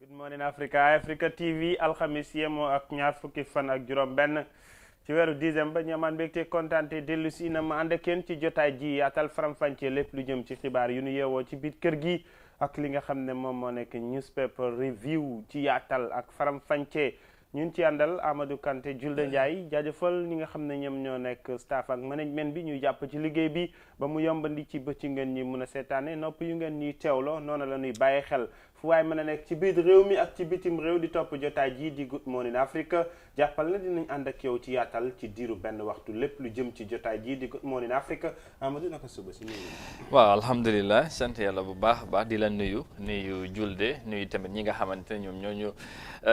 Good morning Africa TV alxamis yemoo ak ñaar fukki fan ak juróom benn ci weeru décembre ñu amaan mbégte kontaante dellu si na ma ànd ak yéen ci jotaay ji yaatal faram-fàccee lépp lu jëm ci xibaar yu nu yeewoo ci biir kër gi ak li nga xam ne moom moo nekk newspaper review ci yaatal ak faram-fàccee ñun ci àndal Amadou Kanté Julde Ndiaye jaajëfal ñi nga xam ne ñoom ñoo nekk staff ak management bi ñuy jàpp ci liggéey bi ba mu yombandi ci bëcc ngeen ñi mun a seetaane nopp yu ngeen ñuy teewloo noonu la ñuy bàyyi xel fu waaye mën a nekk ci biir réew mi ak ci bitim réew di topp jotaay ji di Good Morning Africa jàppal na dinañ ànd ak yow ci yaatal ci diiru benn waxtu lépp lu jëm ci jotaay ji di Good Morning Africa Amadou naka suba si nuyu. waaw alhamdulilah sant yàlla bu baax a baax di la nuyu Julde nuyu tamit ñi nga xamante ne ñoom ñooñu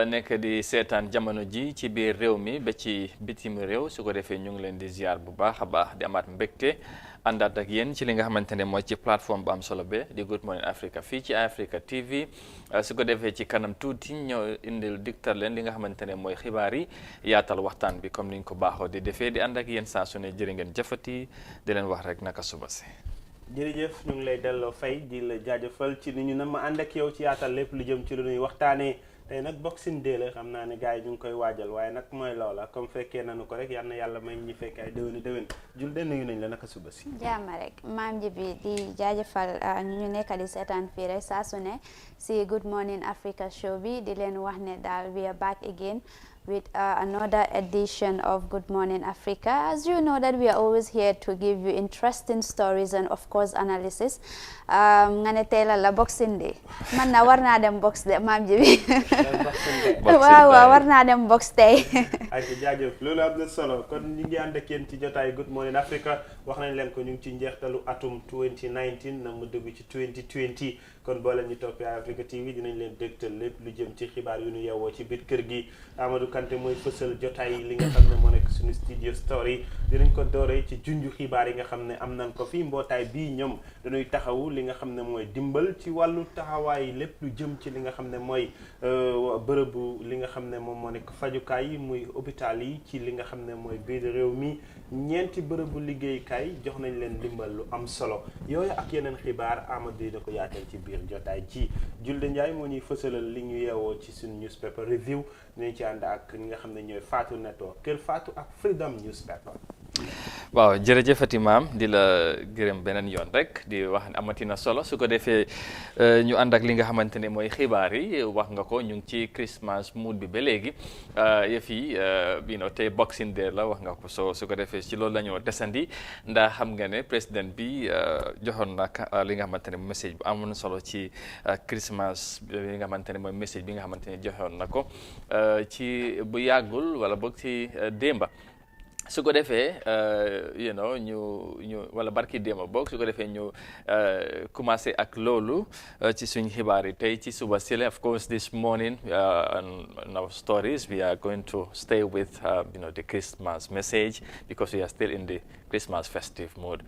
nekk di seetaan jamono ji ci biir réew mi ba ci bitim réew su ko defee ñu ngi leen di ziar bu baax a baax di amaat mbégte àndaat ak yéen ci li nga xamante ne mooy ci plateforme bu am solo be di Good Morning Africa fii ci Africa TV su ko defee ci kanam tuuti ñoo indil diktar leen li nga xamante ne mooy xibaar yi yaatal waxtaan bi comme niñ ko baaxoo di defee di ànd ak yéen saa su ne jërë ngeen jëfati di leen wax rek naka suba si. jërëjëf ñu ngi lay delloo fay di la jaajëfal ci ni ñu na ma ànd ak yow ci yaatal lépp lu jëm ci lu ñuy waxtaanee tey nag Boxing Day la xam naa ne gars yi ñu ngi koy waajal waaye nag mooy loola comme fekkee nañu ko rek yal na yàlla may ñi fekk ay déwén Julde nuyu nañ la naka suba si. jaama rek maam ji bi di jaajëfal ñu nekk di seetaan fii rek saa su ne si Good Morning Africa show bi di leen wax ne daal we are back again with another edition of Good Morning Africa. As you know that we are always here to give you interesting stories and of course analysis. Nga ne tey la Boxing Day man na war naa dem box de maam ji bi waaw war naa dem box tey. ay jaajëf loolu am na solo kon ñu ngi ànd ak yéen ci jotaay Good Morning Africa wax nañ leen ko ñu ngi ci njeextalu atum 2019 na mu dugg ci 2020 kon boo leen ñu toppee Africa TV dinañ leen dégtal lépp lu jëm ci xibaar yu ñu yeewoo ci biir kër gi Amadou Kanté mooy fësal jotaay li nga xam ne moo nekk suñu studio story dinañ ko dooree ci junju xibaar yi nga xam ne am nañ ko fii mbootaay bii ñoom dañuy taxawu li nga xam ne mooy dimbal ci wàllu taxawaay lépp lu jëm ci li nga xam ne mooy bërëbu li nga xam ne moom moo nekk fajukaay yi muy hôpital yi ci li nga xam ne mooy biir réew mi ñeenti bërëbu liggéeykaay jox nañ leen dimbal lu am solo yooyu ak yeneen xibaar Amadou dina ko yaatal ci biir jotaay ci Julde Ndiaye moo ñuy fësalal li ñu yeewoo ci suñu newspaper review dinañ ci ànd ak ñi nga xam ne ñooy Fatou Network Kër Fatou ak Freedom Newspaper. waaw jërëjëfati maam di la gërëm beneen yoon rek di wax amatina solo su ko defee ñu ànd ak li nga xamante ne mooy xibaar yi wax nga ko ñu ngi ci Christmas mood bi ba léegi yëf yi tey Boxing Day la wax nga ko su ko defee ci loolu la ñu desandi ndax xam nga ne président bi joxoon na li nga xamante ne message bu amoon solo ci Christmas li nga xamante ne mooy message bi nga xamante ne joxoon na ko ci bu yàggul wala boog ci démba su ko defee ñu wala barki démba boog su ko defee ñu commencé ak loolu ci suñ xibaar yi tey ci suba si la of course this morning on our stories we are going to stay with the Christmas message because we are still in the Christmas festive mood.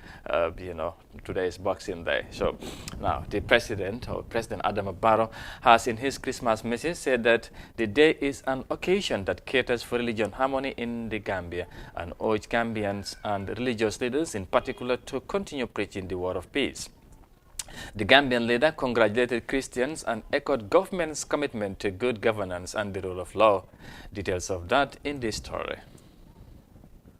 Today is Boxing Day. So now the President Adama Barrow has in his Christmas message said that the day is an occasion that caters for religion harmony in the Gambia and urge Gambians and religious leaders in particular to continue preaching the word of peace. The Gambian leader congratulated Christians and echoed government's commitment to good governance and the rule of law. Details of that in this story.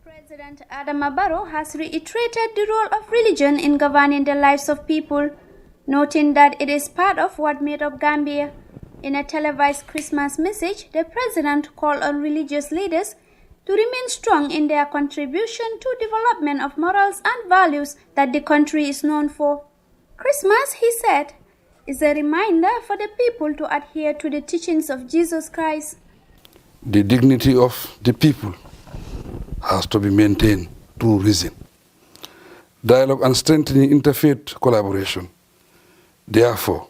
President Adama Barrow has reiterated the role of religion in governing the lives of people, noting that it is part of what made up Gambia. In a televised Christmas message, the president called on religious leaders to remain strong in their contribution to development of morals and values that the country is known for. Christmas, he said, is a reminder for the people to adhere to the teachings of Jesus Christ. The dignity of the people has to be maintained through reason, dialogue and strengthening interfaith collaboration. Therefore,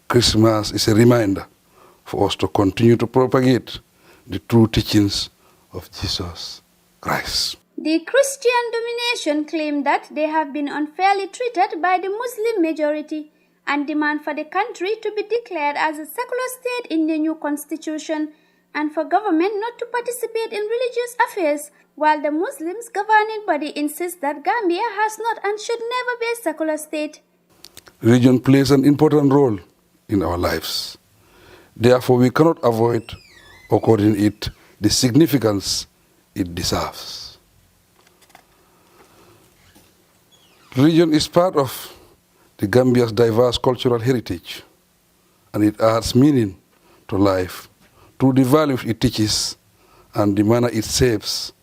Christmas is a reminder for us to continue to propagate the true teachings of Jesus Christ. The Christian domination claim that they have been unfairly treated by the Muslim majority and demand for the country to be declared as a secular state in the new constitution and for government not to participate in religious affairs, while the Muslims governing body insists that Gambia has not and should never be a secular state. Religion plays an important role in our lives. Therefore, we cannot avoid according it the significance it deserves. Religion is part of the Gambia's diverse cultural heritage, and it adds meaning to life through the values it teaches and the manner it shapes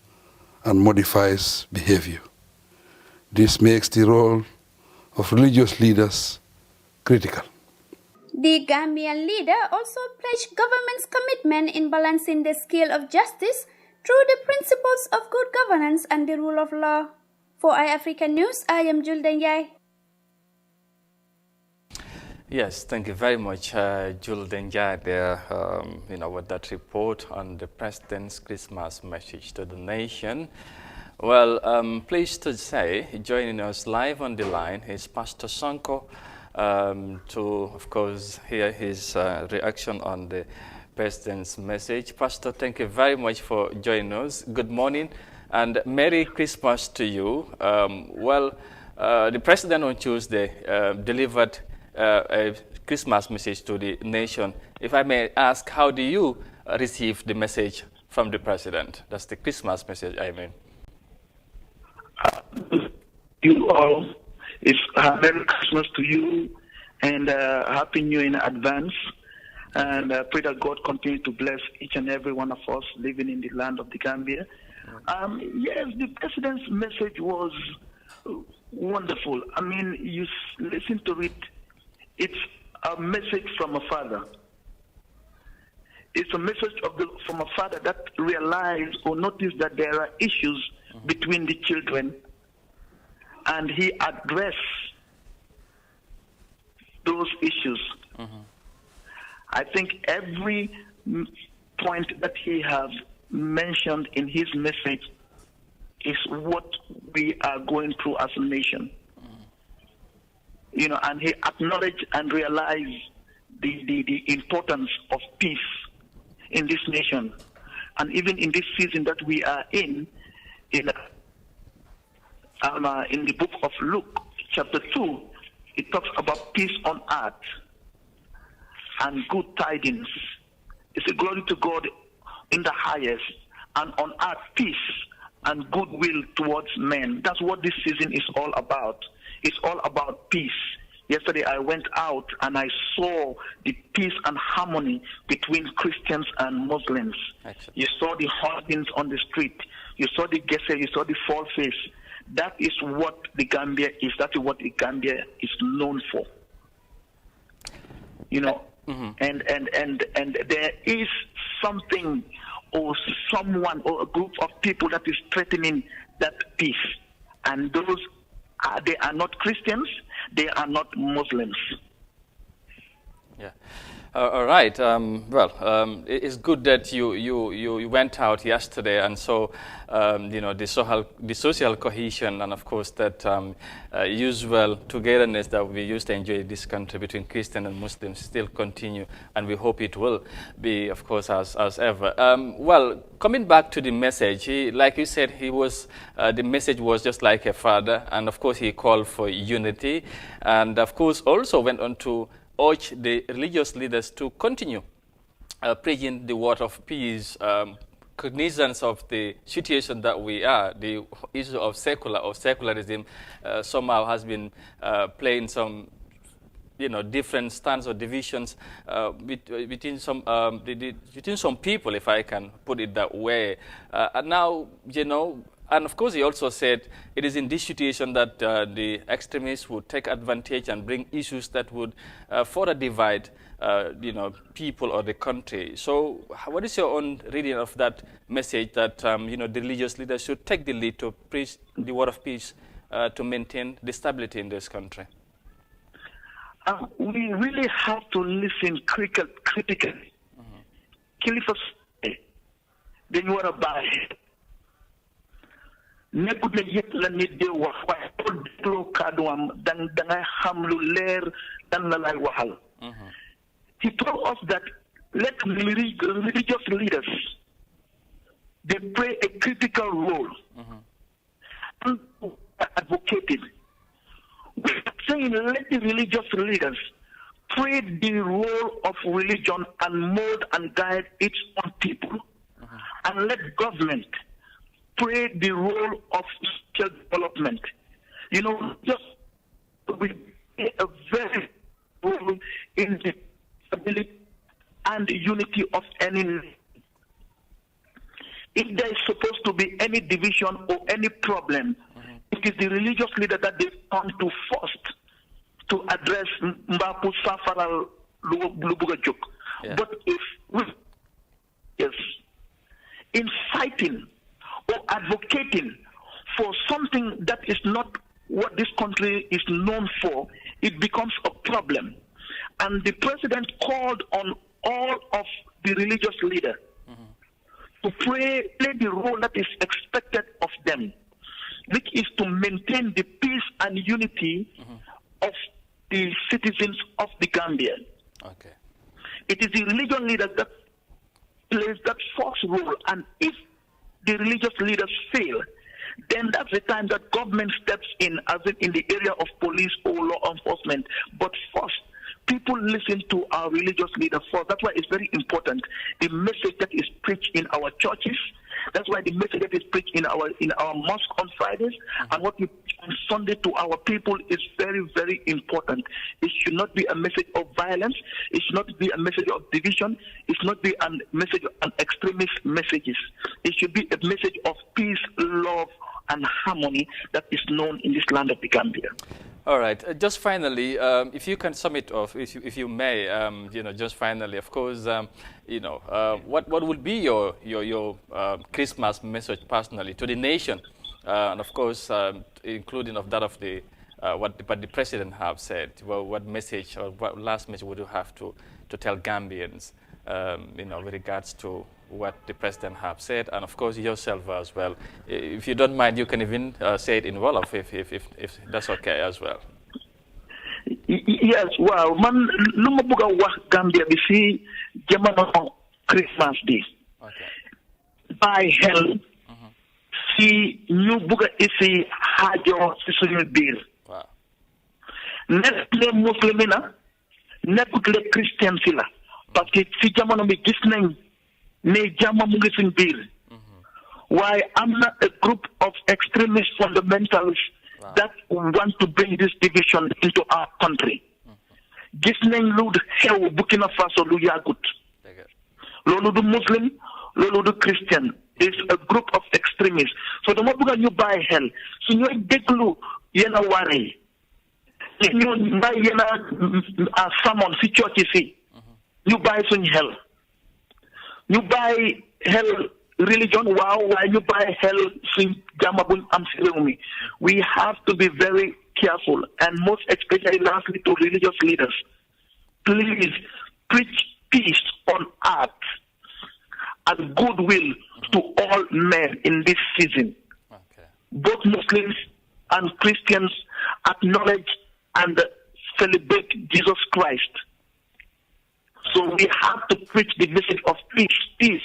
and modifies behavior. This makes the role of religious leaders critical. The Gambian leader also pledged government's commitment in balancing the scale of justice through the principles of good governance and the rule of law. For iAfrican News, I am Julden Yai. Yes, thank you very much, Julden Yai, there, with that report on the President's Christmas message to the nation. Well, pleased to say, joining us live on the line is Pastor Sanko, to, of course, hear his reaction on the President's message. Pastor, thank you very much for joining us. Good morning and Merry Christmas to you. The President on Tuesday delivered a Christmas message to the nation. If I may ask, how do you receive the message from the President? That's the Christmas message, I mean. You all, it's Merry Christmas to you and Happy New Year in advance. And I pray that God continue to bless each and every one of us living in the land of the Gambia. Yes, the President's message was wonderful. I mean, you listen to it, it's a message from a father. It's a message from a father that realized or noticed that there are issues between the children, and he addressed those issues. I think every point that he has mentioned in his message is what we are going through as a nation. And he acknowledged and realized the importance of peace in this nation. And even in this season that we are in the book of Luke, chapter 2, it talks about peace on earth and good tidings. It's a glory to God in the highest, and on earth peace and goodwill towards men. That's what this season is all about. It's all about peace. Yesterday I went out and I saw the peace and harmony between Christians and Muslims. Excellent. You saw the hauntings on the street. You saw the gese, you saw the fall face. That is what the Gambia is. That is what the Gambia is known for. And there is something or someone or a group of people that is threatening that peace. And those they are not Christians, they are not Muslims. Yeah. All right. It's good that you went out yesterday and saw, the social cohesion and, of course, that usual togetherness that we used to enjoy in this country between Christian and Muslims still continue, and we hope it will be, of course, as ever. Coming back to the message, like you said, the message was just like a father, and of course he called for unity, and of course also went on to urge the religious leaders to continue preaching the word of peace, cognizance of the situation that we are. The issue of secularism somehow has been playing some, different stands or divisions between some people, if I can put it that way. And now, and of course, he also said it is in this situation that the extremists would take advantage and bring issues that would further divide, people or the country. So, what is your own reading of that message that the religious leaders should take the lead to preach the word of peace to maintain the stability in this country? We really have to listen critically. Kilifas, then you are by. Nekkut ne yëpp la nit di wax waaye boo dégloo kàddu am dangay xam lu leer dan la lay waxal. He told us that let religious leaders they play a critical role and advocated. We are saying let the religious leaders pray the role of religion and mold and guide its own people, and let government play the role of social development. You know, just we play a very role in the stability and the unity of any nation. If there is supposed to be any division or any problem, it is the religious leader that they come to first to address Mbapu Safaral Lubugajuk. But if we inciting or advocating for something that is not what this country is known for, it becomes a problem. And the president called on all of the religious leaders to play the role that is expected of them, which is to maintain the peace and unity of the citizens of the Gambia. Okay. It is the religious leaders that plays that first role, and if the religious leaders fail, then that's the time that government steps in, as in the area of police or law enforcement. But first, people listen to our religious leaders first. That's why it's very important. The message that is preached in our churches, that's why the message that is preached in our mosque on Fridays, and what we preach on Sunday to our people is very, very important. It should not be a message of violence. It should not be a message of division. It should not be a message of extremist messages. It should be a message of peace, love, and harmony that is known in this land of the Gambia. All right. Just finally, if you can sum it off, if you may, just finally, of course, what would be your Christmas message personally to the nation, and of course, including of that of the what the president have said. Well, what message or what last message would you have to tell Gambians, with regards to what the president have said, and of course yourself as well. If you don't mind, you can even say it in Wolof if that's okay as well. Yes, well, man, luma buga wax Gambia bi ci jamono Christmas bi. Okay. By hell, ci ñu buga isi haajo ci suñu biir. Wow. Nekk le muslimina, nekkut le Christian si la. Parce que ci jamono bi gis nañ ne jàmm mu ngi suñ biir. Waaye am na a group of extremist fundamentalists that want to bring this division into our country. Gis nañ lu xew Burkina Faso lu yàggut. Loolu du Muslim, loolu du Christian. It's a group of extremists. So dama bëgg ñu bàyyi xel su ñooy déglu yenn waare yi. Ñu bàyyi yenn sermon si church si. Ñu bàyyi suñ xel. Ñu bàyyi xel religion, wow, why you buy hell we have to be very careful, and most especially lastly to religious leaders. Please preach peace on earth and goodwill to all men in this season. Okay. Both Muslims and Christians acknowledge and celebrate Jesus Christ. So we have to preach the message of peace,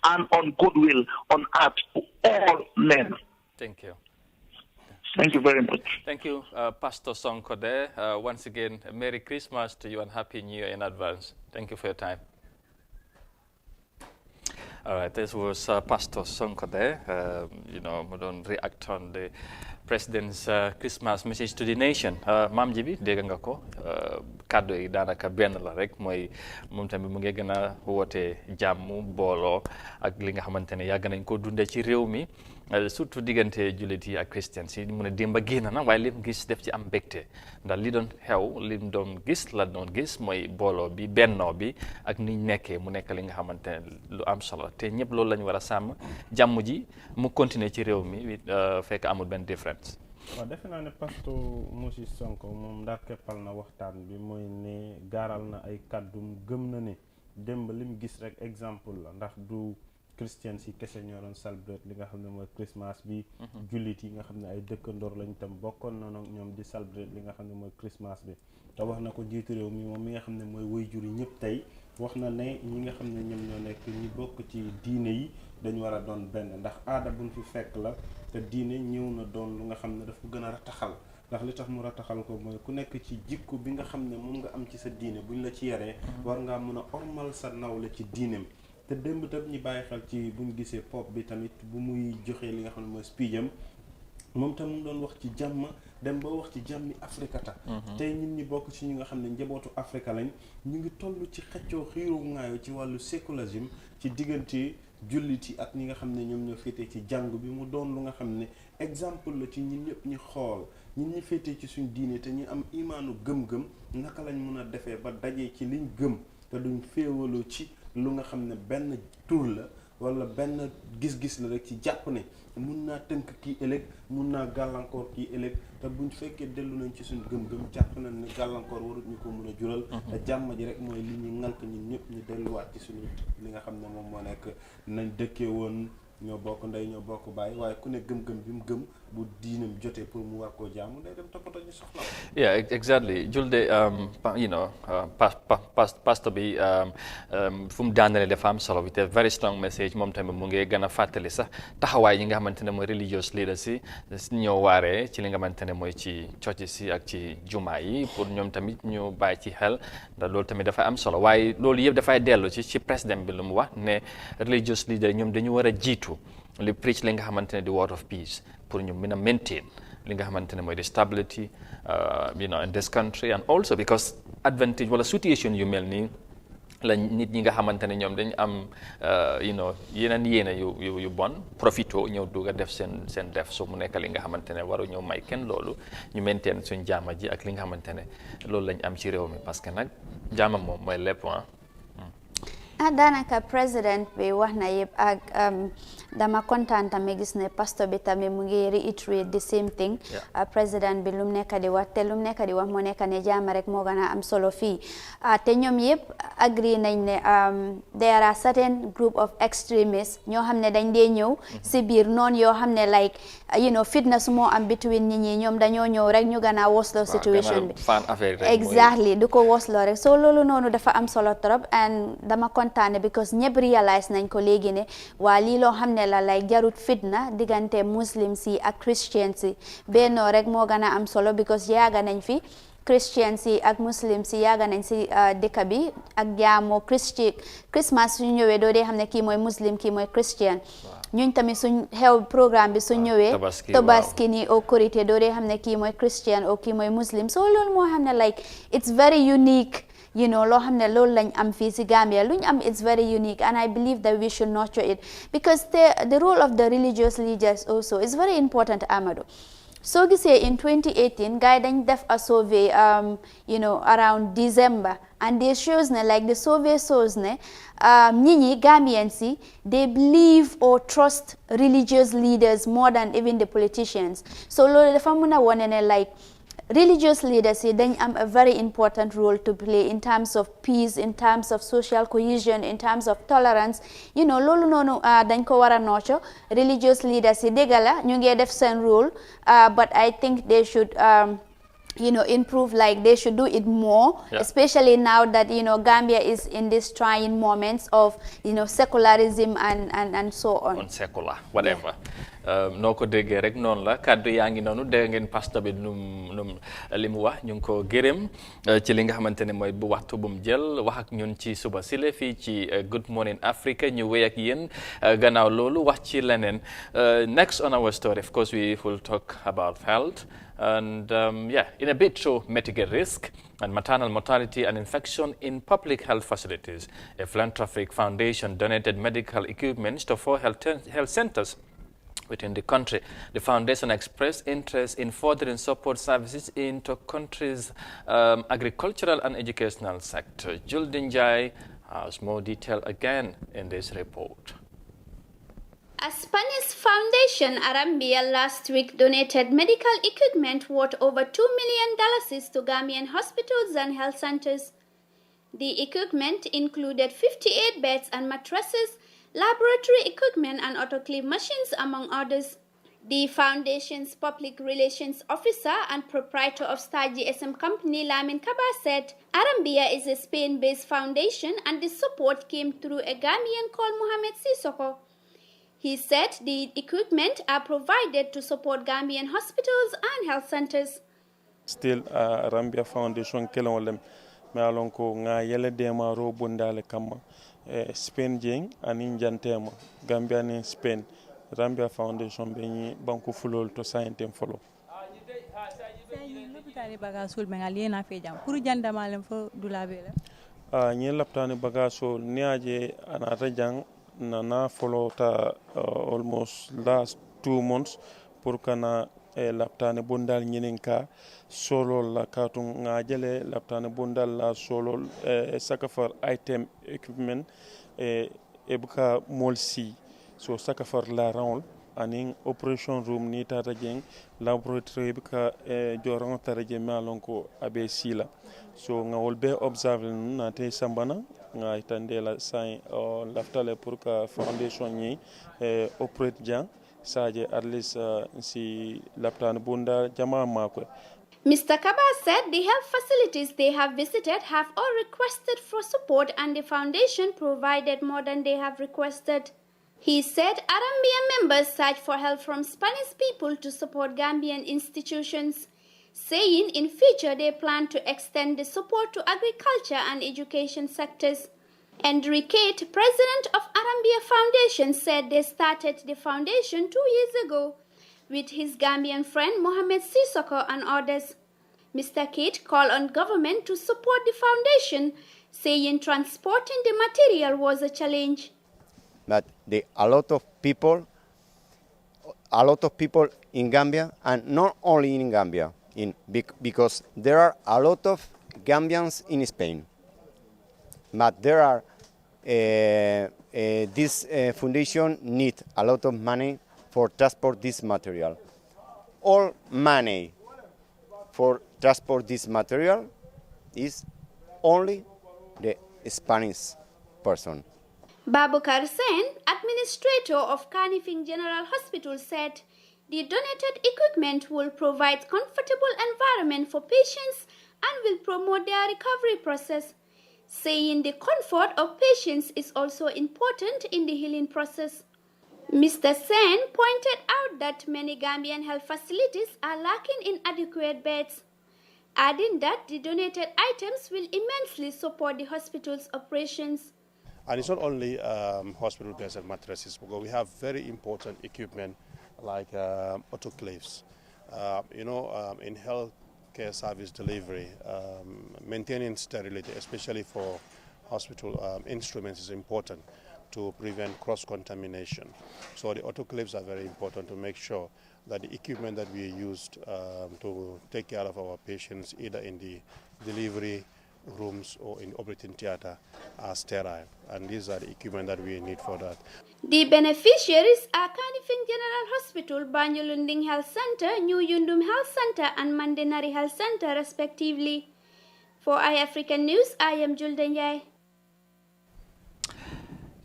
and on goodwill on earth to all men. Thank you. Thank you very much. Thank you, Pastor Sanko there. Once again, Merry Christmas to you and Happy New Year in advance. Thank you for your time. All right, this was Pastor Sanko there. We don't react on the President's Christmas message to the nation. Maam ji bi dégg nga ko kàddu yi daanaka benn la rek mooy moom tamit mu ngi gën a woote jàmm booloo ak li nga xamante ne yàgg nañ ko dundee ci réew mi surtout diggante jullit yi ak christians yi mu ne démba génn na waaye lim gis def ci am mbégte ndax li doon xew lim doon gis la doon gis mooy booloo bi bennoo bi ak niñ nekkee mu nekk li nga xamante ne lu am solo te ñëpp loolu lañ war a sàmm jàmm ji mu continuer ci réew mi fekk amul benn différence. waaw defe naa ne Pastor Sanko moom ndax keppal na waxtaan bi mooy ne gaaral na ay kàddum gëm na ne démb lim gis rek exemple la ndax du Christians yi kese ñoo doon celebrate li nga xam ne mooy Christmas bi jullit yi nga xam ne ay dëkkandoor lañ tam bokkoon na ñoom di celebrate li nga xam ne mooy Christmas bi te wax na ko njiitu réew mi moom mi nga xam ne mooy waajur yi ñëpp tey wax na ne ñi nga xam ne ñoom ñoo nekk ñi bokk ci diine yi dañu war a doon benn ndax aada buñ fi fekk la te diine ñëw na doon lu nga xam ne dafa gën a rataxal ndax li tax mu rataxal ko mooy ku nekk ci jikko bi nga xam ne moom nga am ci sa diine buñ la ci yaree war ngaa mën a ormal sa nawle ci diineem te démb tam ñi bàyyi xel ci buñ gisee pop bi tamit bu muy joxee li nga xam ne mooy speecham moom tam mu doon wax ci jàmm dem ba wax ci jàmmi afrikata tey ñun ñi bokk ci ñi nga xam ne njabootu afrika lañ ñu ngi toll ci xeccoo xiiroo ŋaayo ci wàllu sécularisme ci diggante jullit yi ak ñi nga xam ne ñoom ñoo féetee ci jàng bi mu doon lu nga xam ne exemple la ci ñun ñëpp ñi xool ñun ñi féetee ci suñ diine te ñu am imaanu gëm-gëm naka lañ mën a defee ba dajee ci liñ gëm te duñ féewaloo ci lu nga xam ne benn tur la wala benn gis-gis la rek ci jàpp ne mun naa tënk kii ëllëg mun naa gàllankoor kii ëllëg te buñ fekkee dellu nañ ci suñ gëm-gëm jàpp nañ ne gàllankoor warut ñu ko mun a jural te jàmm ji rek mooy li ñu ŋànk ñun ñëpp ñu delluwaat ci suñu li nga xam ne moom moo nekk nañ dëkkee woon ñoo bokk ndey ñoo bokk bàyyi waaye ku ne gëm-gëm bi mu gëm bu diinam jotee pour mu war koo jaamu day dem toppatoo ñu soxla. Yeah, exactly. Julde, pastor bi fu mu daanale dafa am solo with a very strong message moom tamit mu ngi gën a fàttali sax taxawaay yi nga xamante ne mooy religious leaders si ñoo waaree ci li nga xamante ne mooy ci church si ak ci jumaa yi pour ñoom tamit ñu bàyyi ci xel ndax loolu tamit dafay am solo waaye loolu yëpp dafay dellu ci président bi lu mu wax ne religious leaders ñoom dañu war a jiitu li preach li nga xamante ne di word of peace pour ñu mën a maintain li nga xamante ne mooy the stability in this country and also because advantage wala situation yu mel nii la nit ñi nga xamante ne ñoom dañ am yeneen yéena yu bon profito ñëw dugg a def seen def so mu nekk li nga xamante ne waru ñëw may kenn loolu ñu maintain suñ jaama ji ak li nga xamante ne loolu lañ am ci réew mi parce que nag jaama moom mooy lépp daanaka président bi wax na yëpp ak dama kontaan tamit gis ne pastor bi tamit mu ngi reiterate the same thing président bi lu mu nekk di wax te lu mu nekk di wax moo nekk ne jaama rek moo gën a am solo fii te ñoom yëpp agree nañ ne there are certain group of extremists ñoo xam ne dañ dee ñëw si biir noonu yoo xam ne like fitna su moo am between nit ñi ñoom dañoo ñëw rek ñu gën a wosloo situation bi exactly du ko wosloo rek so loolu noonu dafa am solo trop and dama kontaane because ñëpp realize nañ ko léegi ne waa lii loo xam ne la like jarut fitna diggante muslims yi ak christians yi bennoo rek moo gën a am solo because yaaga nañ fi christians yi ak muslims yi yaaga nañ si dëkk bi ak jaamoo Christmas suñu ñëwee doo dee xam ne kii mooy muslim kii mooy christian ñuñ tamit suñ xew programme bi suñ ñëwee tabaski ni o korité doo dee xam ne kii mooy christian o kii mooy muslim so loolu moo xam ne like it's very unique loo xam ne loolu lañ am fii si Gambia luñ am it's very unique and I believe that we should nurture it because the role of the religious leaders also is very important Amadou soo gisee in 2018 gars yi dañ def a survey around December and they shows ne like the survey shows ne nit ñi Gambians yi they believe or trust religious leaders more than even the politicians so loolu dafa mën a wone ne like religious leaders yi dañ am a very important role to play in terms of peace in terms of social cohesion in terms of tolerance loolu noonu dañ ko war a nurture religious leaders yi dëgg la ñu ngi def seen role but I think they should improve like they should do it more especially now that Gambia is in these trying moments of secularism and so on secular whatever noo ko déggee rek noonu la kàddu yaa ngi noonu dégg ngeen pasteur bi num li mu wax ñu ngi ko gërëm ci li nga xamante ne mooy bu waxtu bu mu jël wax ak ñun ci suba sile fii ci Good Morning Africa ñu wéy ak yéen gannaaw loolu wax ci leneen next on our story of course we will talk about health and in a bit to mitigate risk and maternal mortality and infection in public health facilities. A philanthropic foundation donated medical equipment to 4 health centers within the country. The foundation expressed interest in furthering support services into country's agricultural and educational sector. Juldin Jai has more detail again in this report. A Spanish foundation, Arambia, last week donated medical equipment worth over $2 million to Gambian hospitals and health centers. The equipment included 58 beds and mattresses, laboratory equipment and autoclave machines, among others. The foundation's public relations officer and proprietor of Star GSM company, Lamin Kaba, said Arambia is a Spain-based foundation and the support came through a Gambian called Mohamed Sissoko. He said the equipment are provided to support Gambian hospitals and health centers. still Rambia Foundation kelon me alon ko nga yele dema ro bundale kamma Spain jeng anin jantema Gambia ni Spain Rambia Foundation be ni banku fulol to sayentem folo lopitani bagasol men aliena fe jam pour jandamalen fo dulabele ñi laptani bagasol niaje anata jang nana folo ta almost last 2 months pour kana laptani bundal ñininka solo la katun ngajele laptani bundal la solo sakafar item equipment ebuka molsi so sakafar la rawl anin operation room ni tata jeng laboratory ebuka joran taraje malonko abe sila so ngawol be observe na te sambana nga itande la sai laftale pour ka foundation ni operate jang saje at least si laptani bunda jama mako. Mr. Kaba said the health facilities they have visited have all requested for support and the foundation provided more than they have requested. He said Arambia members search for help from Spanish people to support Gambian institutions, saying in future they plan to extend the support to agriculture and education sectors. Enrique, president of Arambia Foundation, said they started the foundation 2 years ago with his Gambian friend Mohamed Sissoko and others. Mr. Kate called on government to support the foundation, saying transporting the material was a challenge. But a lot of people in Gambia, and not only in Gambia, because there are a lot of Gambians in Spain. But there are this foundation need a lot of money for transport this material. All money for transport this material is only the Spanish person. Babukar Sen, administrator of Kanifing General Hospital, said the donated equipment will provide comfortable environment for patients and will promote their recovery process, saying the comfort of patients is also important in the healing process. Mr. Sen pointed out that many Gambian health facilities are lacking in adequate beds, adding that the donated items will immensely support the hospital's operations. And it's not only hospital beds and mattresses, because we have very important equipment like autoclaves. In healthcare service delivery, maintaining sterility, especially for hospital instruments, is important to prevent cross-contamination. So the autoclaves are very important to make sure that the equipment that we used to take care of our patients, either in the delivery rooms or in operating theater, are sterile, and these are the equipment that we need for that. The beneficiaries are Kanifing General Hospital, Banyulunding Health Center, New Yundum Health Center and Mandenari Health Center respectively. For iAfrican News, I am Julden Jai.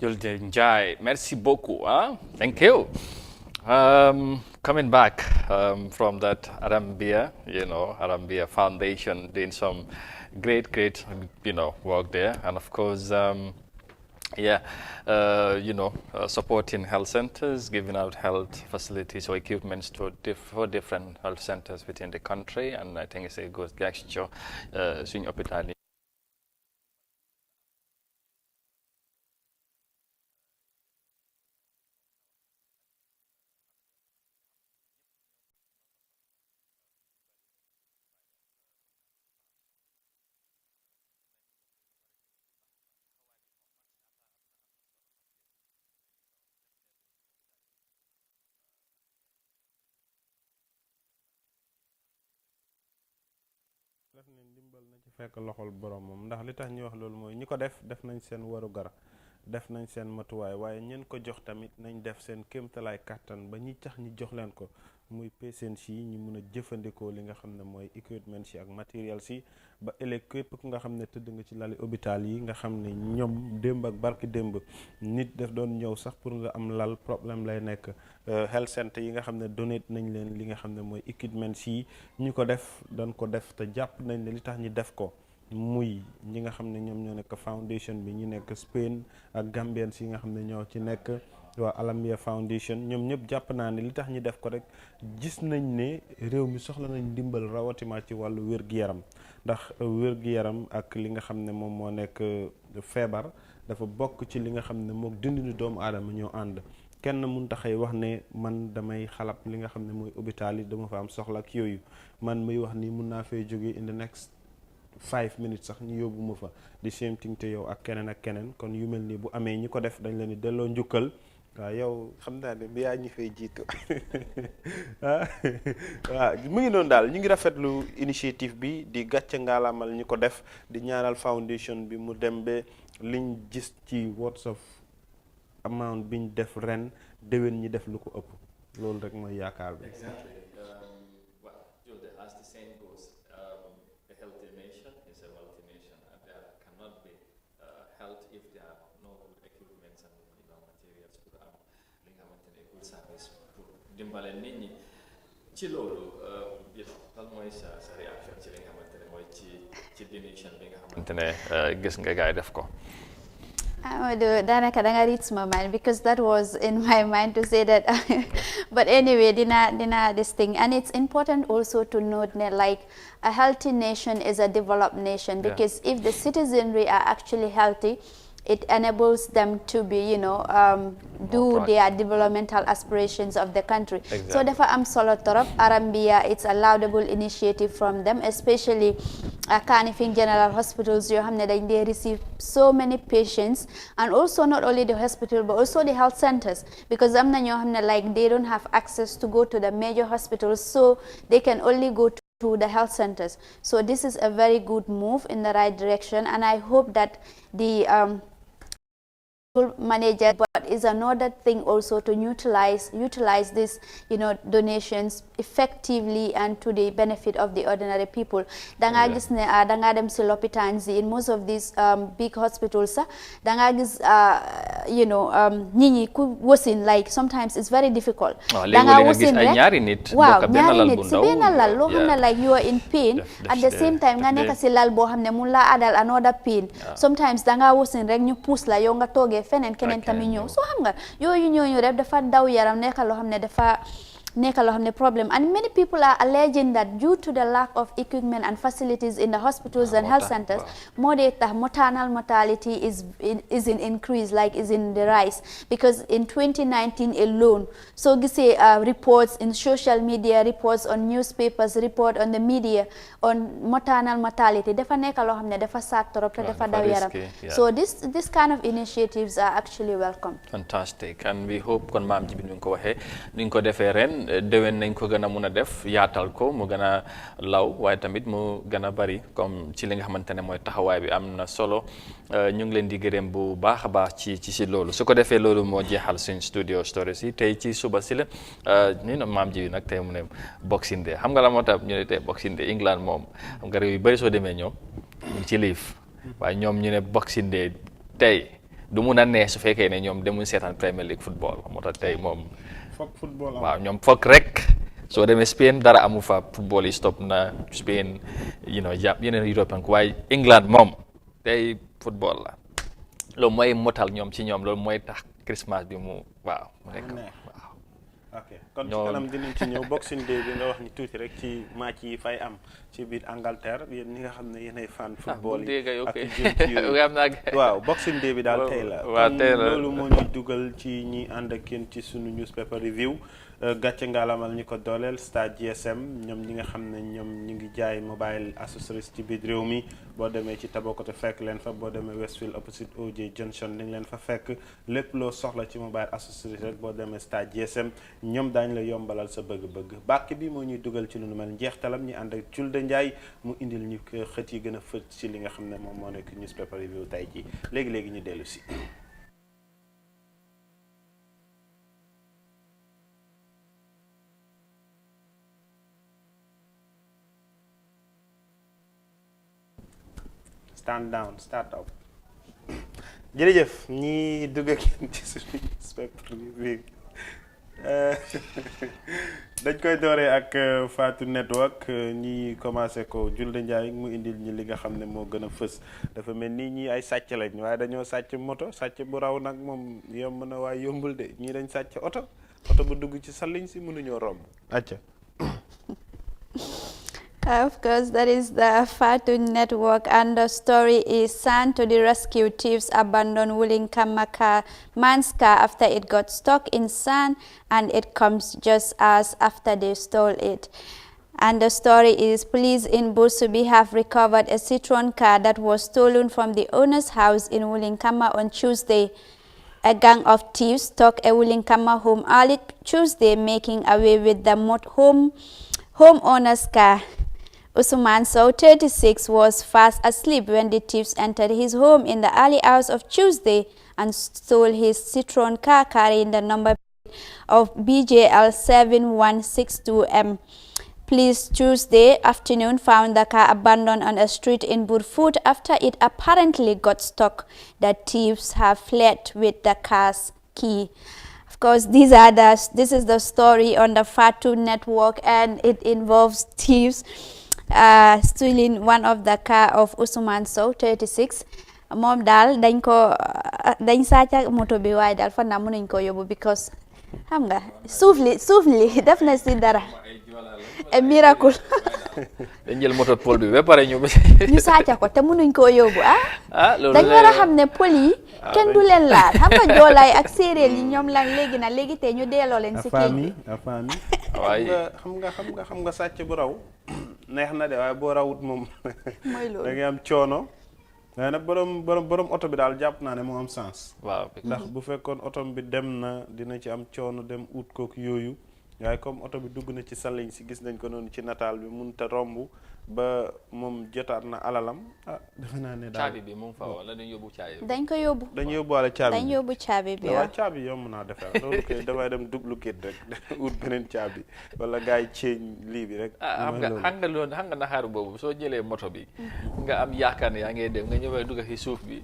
Julden Jai, merci beaucoup. Huh? Thank you. Coming back from that Arambia Foundation, doing some great, work there. And of course, supporting health centers, giving out health facilities or equipments for different health centers within the country. And I think it's a good gesture. def ne ndimbal na ci fekk loxol borom moom ndax li tax ñu wax loolu mooy ñi ko def nañ seen waru gar def nañ seen matuwaay waaye ñeen ko jox tamit nañ def seen kéemtalaay kàttan ba ñi tax ñi jox leen ko muy patients yi ñu mun a jëfandikoo li nga xam ne mooy equipment si ak matériel si ba ëllëg képp ku nga xam ne tëdd nga ci lali hôpital yi nga xam ne ñoom démb ak barki démb nit def doon ñëw sax pour nga am lal problème lay nekk health center yi nga xam ne donate nañ leen li nga xam ne mooy equipment si ñu ko def dañ ko def te jàpp nañ ne li tax ñi def ko muy ñi nga xam ne ñoom ñoo nekk foundation bi ñu nekk Spain ak Gambians yi nga xam ne ñoo ci nekk waa Alamiya Foundation ñoom ñëpp jàpp naa ne li tax ñu def ko rek gis nañ ne réew mi soxla nañ ndimbal rawatima ci wàllu wér-gu-yaram ndax wér-gu-yaram ak li nga xam ne moom moo nekk feebar dafa bokk ci li nga xam ne mook dundinu doomu aadama ñoo ànd kenn mun taxay wax ne man damay xalab li nga xam ne mooy hôpital yi dama fa am soxla ak yooyu man muy wax ni mun naa fay jóge in the next 5 minutes sax ñu yóbbu ma fa di same thing te yow ak keneen kon yu mel nii bu amee ñi ko def dañ leen di delloo njukkal waaw yow xam naa ne yaa ñu fay jiitu waaw mu ngi noonu daal ñu ngi rafetlu initiative bi di gàcce ngaalamal ñi ko def di ñaanal foundation bi mu dem ba liñ gis ci words of amount biñ def ren déwén ñi def lu ko ëpp loolu rek mooy yaakaar bi. Exactly. Well, Jude, as the saying goes, a healthy nation is a wealthy nation, and there cannot be health if there are no good equipments and materials pour am li nga xamante ne good service pour dimbale nit ñi ci loolu lan mooy sa réaction ci li nga xamante ne mooy ci donation bi nga xamante ne gis nga gaay def ko. Danaka danga reads my mind because that was in my mind to say that. But anyway, dina this thing, and it's important also to note that like a healthy nation is a developed nation because if the citizenry are actually healthy, it enables them to be, do their developmental aspirations of the country. Exactly. So therefore, I'm solo torop Arambia. It's a laudable initiative from them, especially Kanifing General Hospitals. They receive so many patients, and also not only the hospital but also the health centers, because like they don't have access to go to the major hospitals, so they can only go to the health centers. So this is a very good move in the right direction, and I hope that the manager, but is another thing also to utilize this donations effectively and to the benefit of the ordinary people. Danga gis ne danga dem ci lopitans in most of these big hospitals danga gis ñi ku wosin, like sometimes it's very difficult. Danga wosin rek ñaari nit ci benn lal loo xam ne like you are in pain at the same time nga nekk ci lal boo xam ne mun la adal another pain. Sometimes danga wosin rek ñu pousse la yow nga toogee feneen keneen tamit ñëw so xam nga yooyu ñooñu rek dafa daw yaram nekk loo xam ne dafa problem, and many people are alleging that due to the lack of equipment and facilities in the hospitals and health centers, maternal mortality is in increase, like is in the rise, because in 2019 alone, so you say reports in social media, reports on newspapers, report on the media on maternal mortality dafa nekk loo xam ne dafa saak torop te dafa daw yaram. So this kind of initiatives are actually welcome. Fantastic, and we hope kon maam ji bi ñu ko waxee ni ñu ko defee ren déwén nañ ko gën a mun a def yaatal ko mu gën a law waaye tamit mu gën a bari comme ci li nga xamante ne mooy taxawaay bi am na solo. ñu ngi leen di gërëm bu baax a baax ci loolu su ko defee loolu moo jeexal suñ studio stories yi tey ci suba si la ñu ne maam ji nag tey mu ne Boxing Day xam nga la moo tax ñu ne tey Boxing Day England moom xam nga réew yu bëri soo demee ñoom ñu ngi ci liif waaye ñoom ñu ne Boxing Day tey du mun a neex su fekkee ne ñoom demuñ seetaan Premier League football moo tax tey moom waaw ñoom foog rek soo demee Spain dara amu fa football yi stop na Spain jàpp yeneen European waaye England moom tey football la loolu mooy motal ñoom ci ñoom loolu mooy tax Christmas bi mu nekk waaw. ok kon ci kanam dinañ ci ñëw Boxing Day bi nga wax ni tuuti rek ci match yi fay am ci biir Angleterre yéen ñi nga xam ne yéenay fan football yi ak waaw Boxing Day bi daal tey la loolu moo ñuy dugal ci ñi ànd ak yéen ci sunu newspaper review gàcce ngaalamal ñi ko dooleel Star GSM ñoom ñi nga xam ne ñoom ñi ngi jaay mobile accessories ci biir réew mi boo demee ci Tabokoto fekk leen fa boo demee Westfield opposite OJ Junction dañ leen fa fekk lépp loo soxla ci mobile accessories rek boo demee Star GSM ñoom daañu la yombalal sa bëgg-bëgg bàkk bi moo ñuy dugal ci lu nu mel njeextalam ñi ànd ak Julde Njaay mu indil ñu xët yi gën a fët ci li nga xam ne moom moo nekk newspaper review tey ji léegi-léegi ñu dellu si stand down start up jërëjëf ñi dugg ak ci suñu newspaper review dañ koy dooree ak Fatou Network ñi commencé ko Julde Ndiaye mu indil ñi li nga xam ne moo gën a fës dafa mel nii ñii ay sàcc lañ waaye dañoo sàcc moto sàcc bu raw nag moom yomb na waaye yombul de ñii dañ sàcc oto bu dugg ci salliñ si mënuñoo romb acca. Of course, that is the Fatu Network, and the story is sent to the rescue. Thieves abandoned Wulinkamaka man's car after it got stuck in sand, and it comes just as after they stole it. And the story is, police in Bursubi have recovered a Citroen car that was stolen from the owner's house in Wulinkama on Tuesday. A gang of thieves took a Wulinkama home early Tuesday, making away with the homeowner's car. Usman Sow, 36, was fast asleep when the thieves entered his home in the early hours of Tuesday and stole his Citroen car carrying the number of BJL 7162M. Police Tuesday afternoon found the car abandoned on a street in Burfoot after it apparently got stuck. The thieves have fled with the car's key. Of course, this is the story on the Fatu Network, and it involves thieves stealing one of the car of Usman Sow, 36. Mom dal dañ sàcc moto bi waaye dal fan na mënuñ ko yóbbu because xam nga suuf li def na si dara. A miracle. dañ jël moto pol bi ba pare ñu sàcc ko te mënuñ koo yóbbu dañ war a xam ne pol yi kenn du leen laal xam nga joolaay ak séeréer yi ñoom lang léegi te ñu delloo leen si kii xam nga sàcc bu raw neex na de waaye boo rawut moom mooy loolu da ngay am coono waaye nag borom oto bi daal jàpp naa ne moo am sens waaw ndax bu fekkoon oto bi dem na dina ci am coono dem ut kook yooyu waaye comme oto bi dugg na ci salliñ si gis nañ ko noonu ci nataal bi mun te romb ba moom jotaat na alalam defe naa ne daal caabi bi mu ngi fa wala dañ yóbbu caabi bi dañ ko yóbbu dañu yóbbuwaale caabi dañ yóbbu caabi bi waaw caabi yomb naa defar loolu kay damay dem duplicate rek ut beneen caabi wala gars yi change lii bi rek xam nga naxaar boobu soo jëlee moto bi nga am yaakaar ne yaa ngay dem nga ñëwee dugg ci suuf bi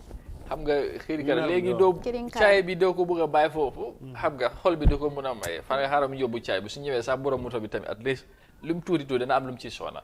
xam nga xëy na léegi doo caay bi doo ko bëgg a bàyyi foofu xam nga xol bi du ko mën a maye fa nga xaaram yóbbu caay bi su ñëwee sax borom moto bi tamit at least lu mu tuuti dana am lu mu ci soona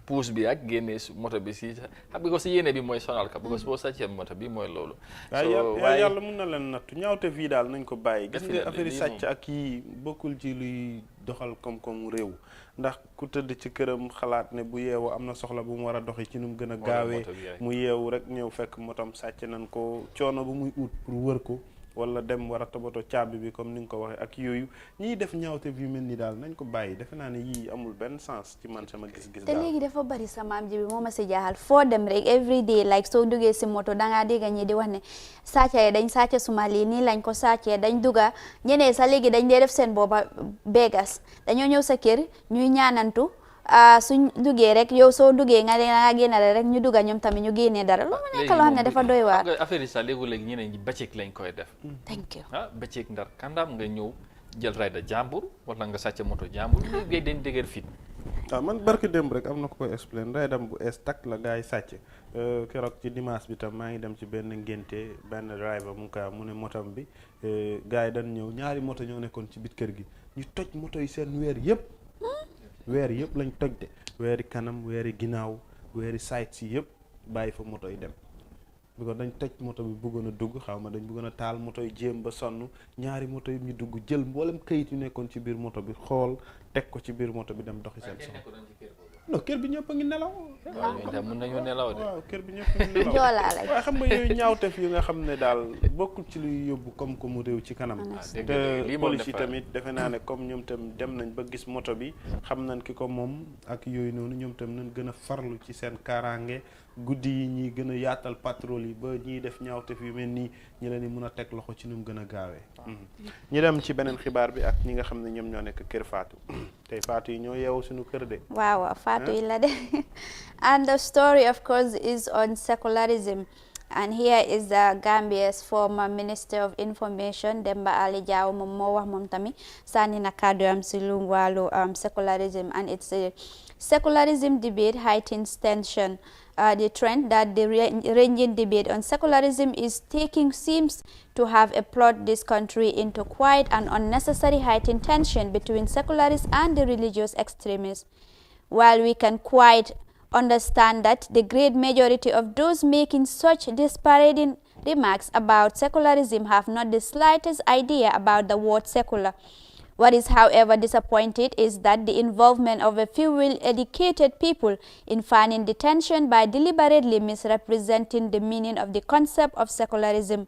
puus bi ak génnee moto bi si xam nga ko si yéene bi mooy sonal ka parce que boo sàccee moto bi mooy loolu waaye yàlla mun na leen nattu ñaawte fii daal nañ ko bàyyi gis nga affaire yi sàcc ak yi bokkul ci luy doxal koom-koomu réew ndax ku tëdd ci këram xalaat ne bu yeewu am na soxla bu mu war a doxi ci nu mu gën a gaawee mu yeewu rek ñëw fekk motom sàcc nañ ko coono bu muy ut pour wër ko wala dem war a tobato caabi bi comme ni nga ko waxee ak yooyu ñiy def ñaawte yu mel ni daal nañ ko bàyyi defe naa ne yii amul benn sens ci man sama gis-gis te léegi dafa bari sa maam ji bi moo ma si jaaxal foo dem rek every day like soo duggee si moto dangaa dégg ñi di wax ne sàcca yi dañ sàcca suma lii nii lañ ko sàccee dañ dugga ñeneen sa léegi dañ dee def seen boppa begas dañoo ñëw sa kër ñuy ñaanantu suñ duggee rek yow soo duggee nga génne rek ñu dugga ñoom tamit ñu génnee dara lu mu nekk loo xam ne dafa doy waar affaire yi sax léegi ñeneen ñi bëccëg lañ koy def thank you bëccëg ndar kandaam nga ñëw jël rayda jàmbur wala nga sàcc moto jàmbur léegi dañ dëgër fit man barki démb rek am na ko koy explain raydam bu es tak la gars yi sàcc keroog ci dimanche bi tam maa ngi dem ci benn ngénte benn driver mu ne motom bi gars yi dañ ñëw ñaari moto ñoo nekkoon ci bit kër gi ñu toj moto yi seen weer yëpp lañ toj de weeri kanam weeri ginnaaw weeri side si yëpp bàyyi fa moto yi dem bi ko dañ toj moto bi bëggoon a dugg xaw ma dañ bëggoon a taal moto yi jéem ba sonn ñaari moto yi ñu dugg jël mboolem kayit yu nekkoon ci biir moto bi xool teg ko ci biir moto bi dem doxi seen soxla non kër bi ñëpp a ngi nelaw mën nañu nelaw de waaw kër bi ñëpp a ngi nelaw waaye xam nga yooyu ñaawtef yi nga xam ne daal bokkul ci luy yóbbu koom-koomu réew ci kanam te police yi tamit defe naa ne comme ñoom tam dem nañ ba gis moto bi xam nañ ki ko moom ak yooyu noonu ñoom tam nañ gën a farlu ci seen kaaraange guddi yi ñuy gën a yaatal patrol yi ba ñiy def ñaawtef yu mel nii ñi leen di mun a teg loxo ci nu mu gën a gaawee ñu dem ci beneen xibaar bi ak ñi nga xam ne ñoom ñoo nekk kër Fatou tey Fatou yi ñoo yeewu suñu kër de waaw Fatou yi la de and the story of course is on secularism. And here is the Gambia's former Minister of Information, Demba Ali Jaw, mo wax mom tamit sànni na kàddu am si lu wàllu secularism, and it's a secularism debate heightens tension the trend that the ranging debate on secularism is taking seems to have plunged this country into quite an unnecessary heightened tension between secularists and the religious extremists. While we can quite understand that the great majority of those making such disparaging remarks about secularism have not the slightest idea about the word secular. What is, however, disappointing is that the involvement of a few well-educated people in fanning the tension by deliberately misrepresenting the meaning of the concept of secularism.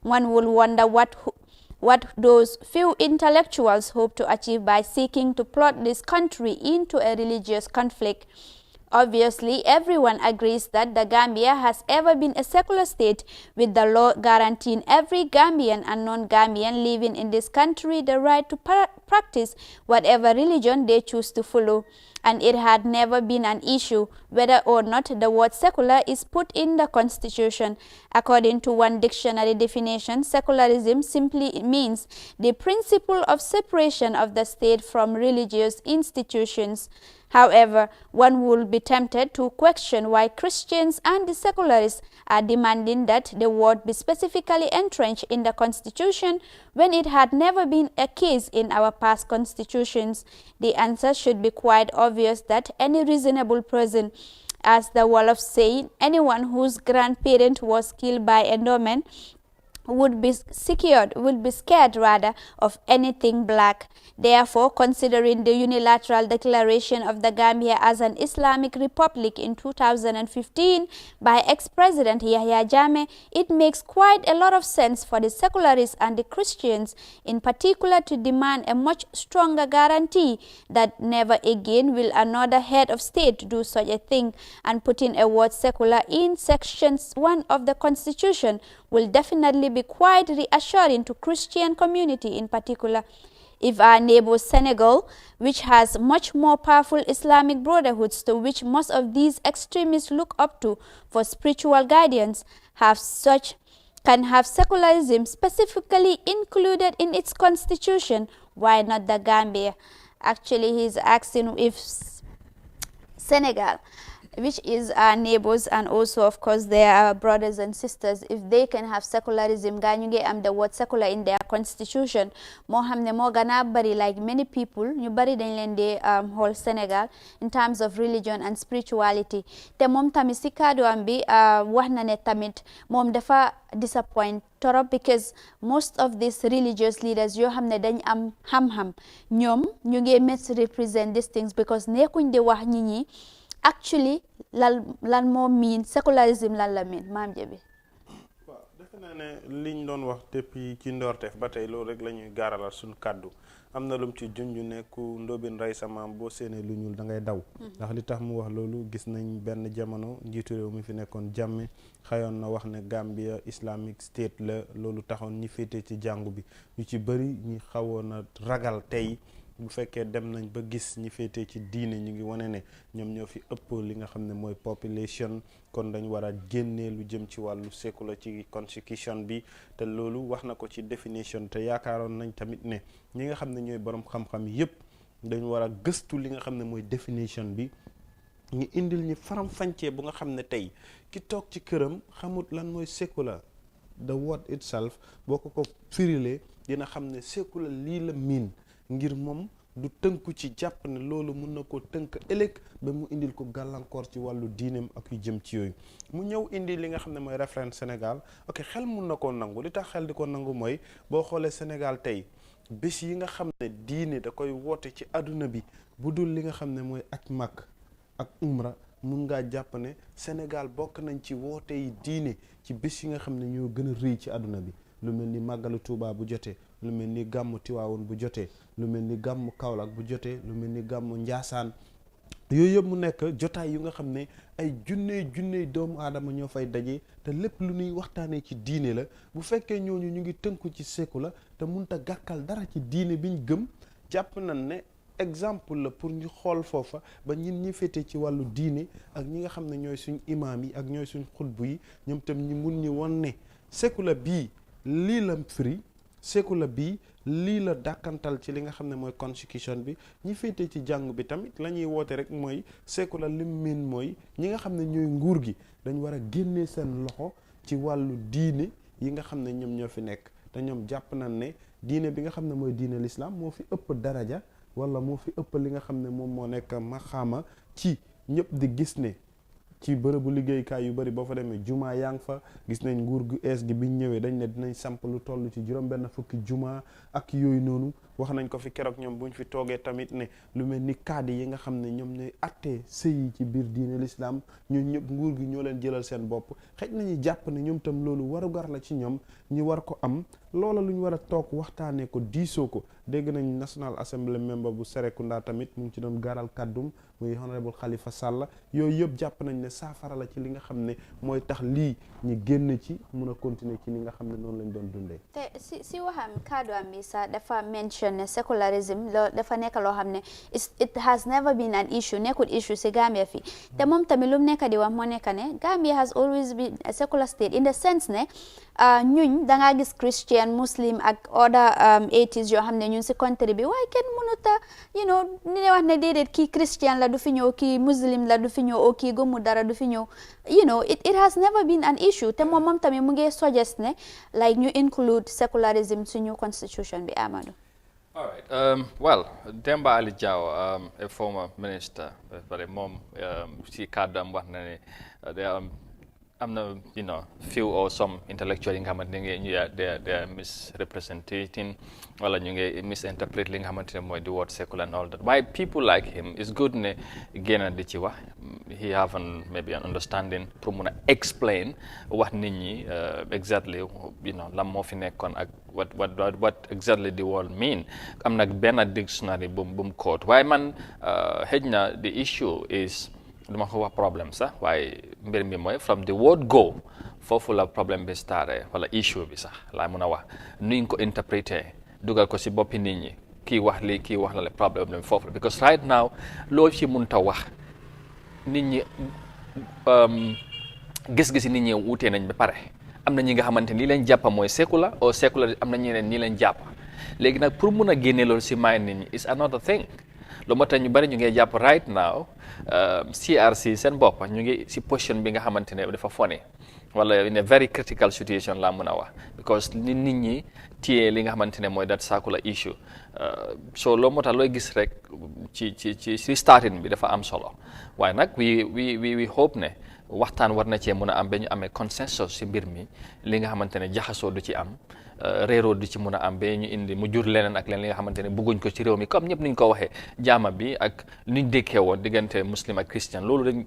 One will wonder what those few intellectuals hope to achieve by seeking to plot this country into a religious conflict. Obviously, everyone agrees that the Gambia has ever been a secular state, with the law guaranteeing every Gambian and non-Gambian living in this country the right to practice whatever religion they choose to follow. And it had never been an issue whether or not the word secular is put in the Constitution. According to one dictionary definition, secularism simply means the principle of separation of the state from religious institutions. However, one would be tempted to question why Christians and the secularists are demanding that the word be specifically entrenched in the Constitution when it had never been a case in our past constitutions. The answer should be quite obvious that any reasonable person, as the Wolof saying, anyone whose grandparent was killed by endowment would be scared of anything black. Therefore, considering the unilateral declaration of the Gambia as an Islamic republic in 2015 by ex-president Yahya Jammeh, it makes quite a lot of sense for the secularists and the Christians in particular to demand a much stronger guarantee that never again will another head of state do such a thing, and putting a word secular in Section 1 of the Constitution will definitely be quite reassuring to Christian community in particular. If our neighbor Senegal, which has much more powerful Islamic brotherhoods to which most of these extremists look up to for spiritual guidance, can have secularism specifically included in its constitution, why not the Gambia? Actually, he's asking if Senegal, which is our neighbors and also of course they are brothers and sisters, if they can have secularism, ñu ngi am the word secular in their constitution, moo xam ne moo gën a bari, like many people ñu bari dañ leen di whole Senegal in terms of religion and spirituality. Te moom tamit si kaddu am bi wax na ne tamit moom dafa disappoint torop because most of these religious leaders yoo xam ne dañ am xam-xam ñoom ñu ngi misrepresent these things because nekkuñ di wax nit ñi actually lan moo mean secularism lan la mean maam Jabi. waaw defe naa ne liñ doon wax depuis ci ndoorteef ba tey loolu rek la ñuy gaaralal suñu kàddu am na lum ci junj ne ku ndóobin rey sa maam boo séenee lu ñuul da ngay daw ndax li tax mu wax loolu gis nañ benn jamono njiitu réew mi fi nekkoon Jammeh xayoon na wax ne Gambia Islamic State la loolu taxoon ñi féete ci jàngu bi ñu ci bëri ñi xawoon a ragal tey bu fekkee dem nañ ba gis ñi féetee ci diine ñu ngi wane ne ñoom ñoo fi ëpp li nga xam ne mooy population kon dañ war a génnee lu jëm ci wàllu sécular ci constitution bi te loolu wax na ko ci definition te yaakaaroon nañ tamit ne ñi nga xam ne ñooy borom xam-xam yépp dañu war a gëstu li nga xam ne mooy definition bi ñu indil ñi faram-fàccee bu nga xam ne tey ki toog ci këram xamut lan mooy sécular the word itself boo ko firilee dina xam ne sécular lii la miin ngir moom du tënku ci jàpp ne loolu mun na ko tënk ëllëg ba mu indil ko gàllankoor ci wàllu diineem ak yu jëm ci yooyu mu ñëw indi li nga xam ne mooy référence Sénégal ok xel mun na koo nangu li tax xel di ko nangu mooy boo xoolee Sénégal tey bés yi nga xam ne diine da koy woote ci àdduna bi bu dul li nga xam ne mooy aj Makka ak umra mun ngaa jàpp ne Sénégal bokk nañ ci woote yi diine ci bés yi nga xam ne ñoo gën a rëy ci àdduna bi lu mel ni màggalu Tuubaa bu jotee lu mel ni gàmmu Tiwaawoon bu jotee lu mel ni gàmmu Kaolack bu jotee lu mel ni gàmmu Njaasaan yooyu yëpp mu nekk jotaay yu nga xam ne ay junney doomu aadama ñoo fay daje te lépp lu ñuy waxtaanee ci diine la bu fekkee ñooñu ñu ngi tënku ci sécular te munta gàkkal dara ci diine biñ gëm jàpp nañ ne exemple la pour ñu xool foofa ba ñun ñi féete ci wàllu diine ak ñi nga xam ne ñooy suñ imaam yi ak ñooy suñ xutbu yi ñoom tam ñi mun ñi won ne sécular bii lii la firi sécular bi lii la dàkkantal ci li nga xam ne mooy constitution bi ñi féete ci jàng bi tamit la ñuy woote rek mooy sécular lim miin mooy ñi nga xam ne ñooy nguur gi dañ war a génnee seen loxo ci wàllu diine yi nga xam ne ñoom ñoo fi nekk te ñoom jàpp nañ ne diine bi nga xam ne mooy diine l'islam moo fi ëpp daraja wala moo fi ëpp li nga xam ne moom moo nekk maxaama ci ñëpp di gis ne ci bërëbu liggéeykaay yu bari boo fa demee juma yaa ngi fa gis nañ nguur gu ees gi biñ ñëwee dañ ne dinañ samp lu toll ci juróom-benn fukki juma ak yooyu noonu wax nañ ko fi keroog ñoom buñ fi toogee tamit ne lu mel ni kaadi yi nga xam ne ñoom ñooy attee sëy yi ci biir diine l'islam ñun ñëpp nguur gi ñoo leen jëlal seen bopp xëj nañu jàpp ne ñoom tam loolu warugar la ci ñoom ñu war ko am loola lu ñu war a toog waxtaanee ko diisoo ko dégg nañ National Assembly member bu Serekunda tamit mu ngi ci doon gaaral kàddum muy honorable Khalifa Sall yooyu yëpp jàpp nañ ne saafara la ci li nga xam ne mooy tax lii ñu génn ci mun a continuer ci li nga xam ne noonu lañ doon dundee. te si waxam kàddu am bi sax dafa mention ne secularism loo dafa nekk loo xam ne it has never been an issue nekkul issue si Gambia fii te moom tamit lu mu nekk di wax moo nekk ne Gambia has always been a secular state in the sense ne ñuñ da ngaa gis Christian Muslim ak other atheists yoo xam ne ñun si country bi waaye kenn mënut a ni ne wax ne déedéet kii Christian la du fi ñëw kii Muslim la du fi ñëw o kii gëmu dara du fi ñëw it has never been an issue te moom tamit mu ngi suggest ne like ñu include secularism suñu constitution bi Amadou. All right. Well, Demba Ali Jaw, a former minister, but mom, she kàddoom wax na ne am na few or some intellectual yi nga xamante ne they are misrepresenting wala ñu ngi misinterpret li nga xamante ne mooy the word secular and all that. Why people like him is good ne génn di ci wax he have maybe an understanding pour mun a explain wax nit ñi exactly lan moo fi nekkoon ak what exactly the word mean am nag benn dictionary bu mu quote waaye man xëj na the issue is duma ko wax problème sax waaye mbir mi mooy from the word go foofu la problème bi staré wala issue bi sax laa mun a wax nuñ ko interpréter dugal ko si boppi nit ñi kii wax lii kii wax la le problème foofu because right now loo ci mun ta wax nit ñi gis-gisi nit ñi wutee nañ ba pare am na ñi nga xamante ni lii leen jàppa mooy secular or secular am na ñeneen ñi leen jàpp léegi nag pour mun a génne loolu si mind nit ñi is another thing lu moo tax ñu bari ñu ngi jàpp right now CRC seen bopp ñu ngi si position bi nga xamante ne dafa fone wala in a very critical situation laa mun a wax because nit ñi téye li nga xamante ne mooy that circular issue so loolu moo tax looy gis rek ci starting bi dafa am solo waaye nag we hope ne waxtaan war na cee mun a am ba ñu amee consensus si mbir mi li nga xamante ne jaxasoo du ci am réeroo du ci mun a am ba ñu indi mu jur leneen ak leneen li nga xamante ne bëgguñ ko ci réew mi comme ñëpp niñ ko waxee jaama bi ak niñ dékkee woon diggante muslim ak christian loolu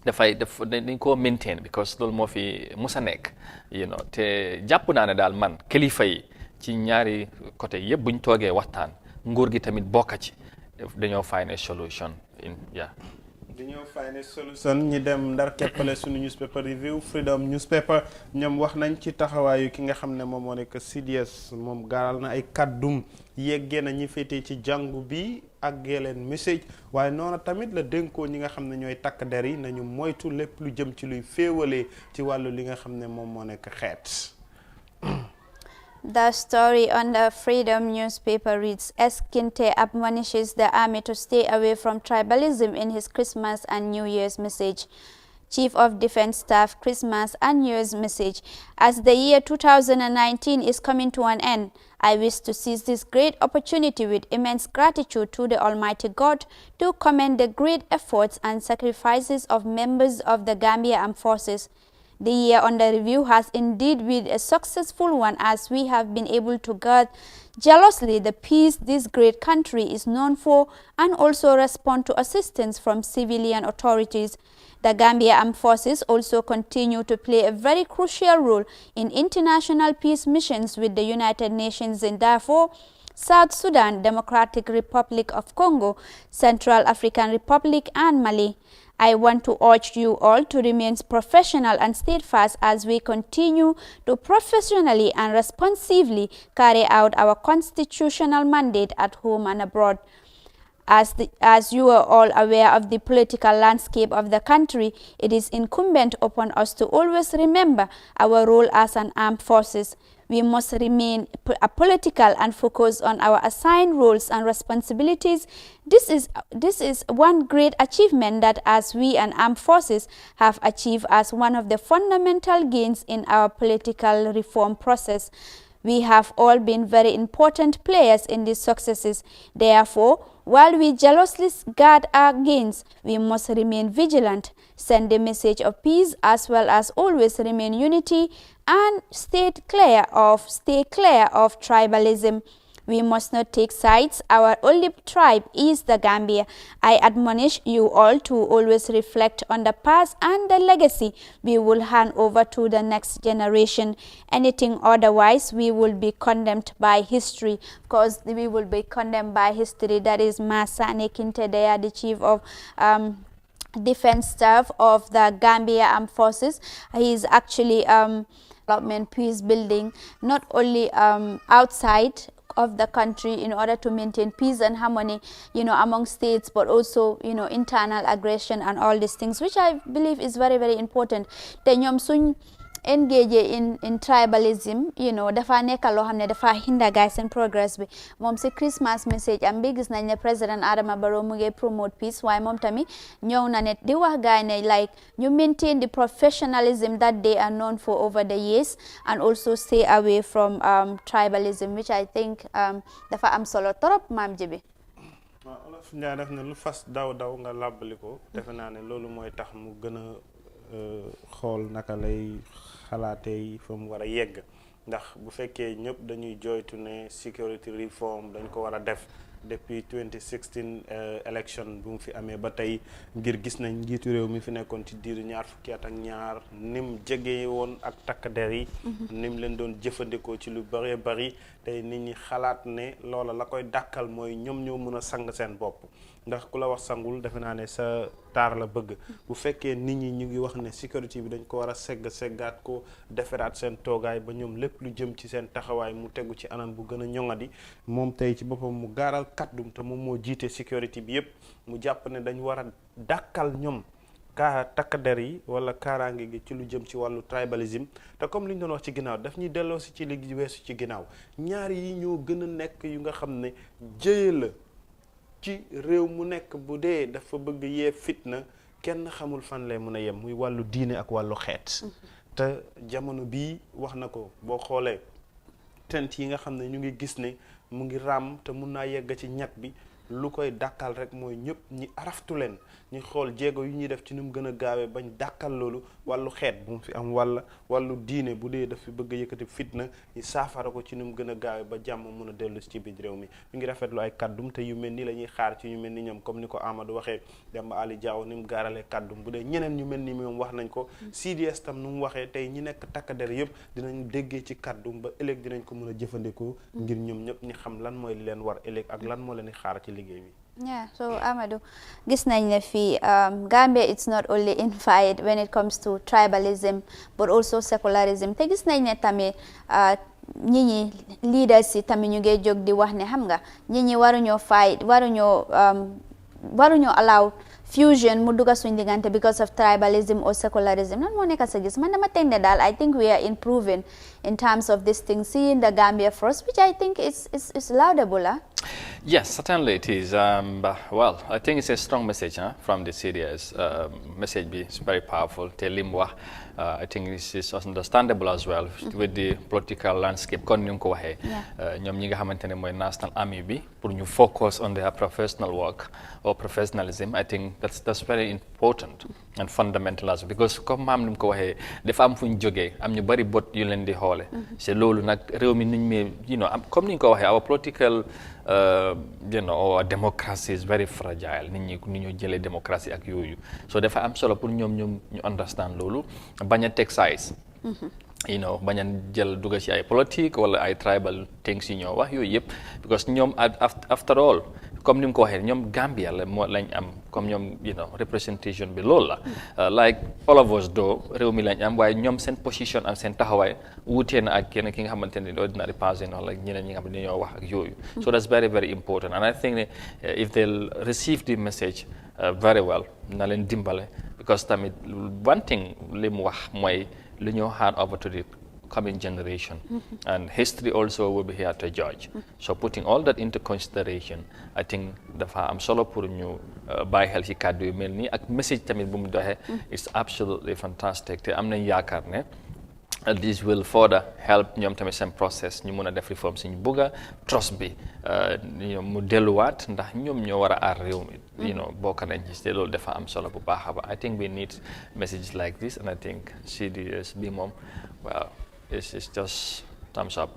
dañ koo maintain because loolu moo fi musa nekk te jàpp naa ne daal man kilifa yi ci ñaari côté yëpp buñ toogee waxtaan nguur gi tamit bokka ci dañoo find a solution dañoo find solution ñi dem ndar keppale suñu newspaper review Freedom newspaper ñoom wax nañ ci taxawaayu ki nga xam ne moom moo nekk CDS moom gaaral na ay kàddum yeggee na ñi féetee ci jàngu bi ak leen message waaye noonu tamit la dénkoo ñi nga xam ne ñooy takk der yi nañu moytu lépp lu jëm ci luy féewalee ci wàllu li nga xam ne moom moo nekk xeet. The story on the Freedom newspaper reads, Eskinte admonishes the army to stay away from tribalism in his Christmas and New Year's message. Chief of Defense Staff Christmas and New Year's message. As the year 2019 is coming to an end, I wish to seize this great opportunity with immense gratitude to the Almighty God to commend the great efforts and sacrifices of members of the Gambia Armed Forces. The year under review has indeed been a successful one as we have been able to guard jealously the peace this great country is known for and also respond to assistance from civilian authorities. The Gambia Armed Forces also continue to play a very crucial role in international peace missions with the United Nations in Darfur, South Sudan, Democratic Republic of Congo, Central African Republic and Mali. I want to urge you all to remain professional and steadfast as we continue to professionally and responsively carry out our constitutional mandate at home and abroad. As you are all aware of the political landscape of the country, it is incumbent upon us to always remember our role as an armed forces. we must remain apolitical and focus on our assigned roles and responsibilities. This is one great achievement that as we and armed forces have achieved as one of the fundamental gains in our political reform process. We have all been very important players in these successes. Therefore, while we jealously guard our gains, we must remain vigilant, send the message of peace, as well as always remain unity and stay clear of tribalism. We must not take sides. Our only tribe is the Gambia. I admonish you all to always reflect on the past and the legacy we will hand over to the next generation. Anything otherwise, we will be condemned by history. Of course, we will be condemned by history. That is Masane Kintedea, the chief of defense staff of the Gambia Armed Forces. He is actually development, peace building, not only outside of the country in order to maintain peace and harmony, among states, but also, internal aggression and all these things, which I believe is very, very important. Te ñoom suñ engage in tribalism, dafa nekk loo xam ne dafa hinder guys in progress bi. Moom si Christmas message am bi gis nañ ne président Adama Barrow mu ngi promote peace, waaye moom tamit ñëw na ne di wax gaay ne like ñu maintain the professionalism that they are known for over the years and also stay away from tribalism, which I think dafa am solo torop maam jibi. Olof Njaay def ne lu fas daw nga làbbali ko defe naa ne loolu mooy tax mu gën a xool naka lay xalaatee fa mu war a yegg ndax bu fekkee ñëpp dañuy joytu ne security reform dañ ko war a def depuis 2016 election bu mu fi amee ba tey ngir gis nañ njiitu réew mi fi nekkoon ci diiru ñaar fukki at ak ñaar nim jege woon ak takk der yi nim leen doon jëfandikoo ci lu bëree bëri tey nit ñi xalaat ne loola la koy dàkkal mooy ñoom ñoo mën a sang seen bopp ndax ku la wax sangul defe naa ne sa taar la bëgg bu fekkee nit ñi ñu ngi wax ne sécurité bi dañ ko war a seggaat ko defaraat seen toogaay ba ñoom lépp lu jëm ci seen taxawaay mu tegu ci anam bu gën a ñoŋadi moom tey ci boppam mu gaaral kàddum te moom moo jiite sécurité bi yépp mu jàpp ne dañ war a dàkkal ñoom takk der yi wala kaaraange gi ci lu jëm ci wàllu tribalism te comme li ñu doon wax ci ginnaaw daf ñuy delloo si ci li weesu ci ginnaaw ñaar yi ñoo gën a nekk yu nga xam ne jëye la ci réew mu nekk bu dee dafa bëgg yee fitna kenn xamul fan lay mën a yem muy wàllu diine ak wàllu xeet te jamono bii wax na ko boo xoolee tent yi nga xam ne ñu ngi gis ne mu ngi raam te mun naa yegg ci ñag bi lu koy dàkkal rek mooy ñëpp ñi araftu leen ñu xool jéego yu ñuy def ci nu mu gën a gaawee bañ dàkkal loolu wàllu xeet bu mu fi am wàllu diine bu dee daf fi bëgg a yëkkati fitna ñu saafara ko ci nu mu gën a gaawee ba jàmm mun a dellu ci biir réew mi ñu ngi rafetlu ay kàddum te yu mel ni la ñuy xaar ci ñu mel ni ñoom comme ni ko Amadou waxee Demba Ali Diaw ni mu gaaralee kàddum bu dee ñeneen ñu mel ni moom wax nañ ko CDS tam nu mu waxee tey ñi nekk takk der yëpp dinañ déggee ci kàddum ba ëllëg dinañ ko mën a jëfandikoo ngir ñoom ñëpp ñi xam lan mooy li leen war ëllëg ak lan moo leen di xaar ci liggéey bi. Yeah, so Amadou, gis nañ ne fii Gambia it's not only unified when it comes to tribalism but also secularism te gis nañ ne tamit ñi leaders yi tamit ñu ngi jóg di wax ne xam nga ñi waruñoo fight waruñoo allow fusion mu dugga suñ diggante because of tribalism or secularism lan moo nekk sa gis man dama teg ne daal I think we are improving in terms of this thing seeing the Gambia first which I think is laudable. Yes, certainly it is. Well, I think it's a strong message from the CDS. Message is very powerful. I think this is understandable as well with the political landscape. Kon ñu ko waxee ñoom ñi nga xamante ne mooy National Army bi pour ñu focus on their professional work or professionalism. I think that's very important and fundamental as well because comme maam ni mu ko waxee dafa am fu ñu jógee am ñu bari bot yu leen di xoole c'est loolu nag réew mi niñ mee comme ni ñu ko waxee our political our democracy is very fragile nit ñu jëlee démocratie ak yooyu so dafa am solo pour ñoom ñu understand loolu bañ a teg sides bañ a jël dugg ci ay politique wala ay tribal things yi ñoo wax yooyu yëpp because ñoom after all comme ni mu ko waxee ñoom Gambia la moo lañ am comme ñoom representation bi loolu la like all of us do réew mi lañ am waaye ñoom seen position ak seen taxawaay wuutee na ak kenn ki nga xamante ne ordinary person wala ñeneen ñi nga xam ne ñoo wax ak yooyu so that's very very important and I think if they'll receive the message very well na leen dimbale because tamit one thing li mu wax mooy li ñoo hand over to the coming generation. And history also will be here to judge. So putting all that into consideration, I think dafa am solo pour ñu bàyyi xel ci kàddu yu mel nii ak message tamit bu mu doxee. It's absolutely fantastic te am nañ yaakaar ne this will further help ñoom tamit seen process ñu mun a def reform si ñu bugga trust bi mu delluwaat ndax ñoom ñoo war a aar réew mi bokk nañ ci te loolu dafa am solo bu baax a baax I think we need messages like this and I think CDS bi moom waaw it's just thumbs up.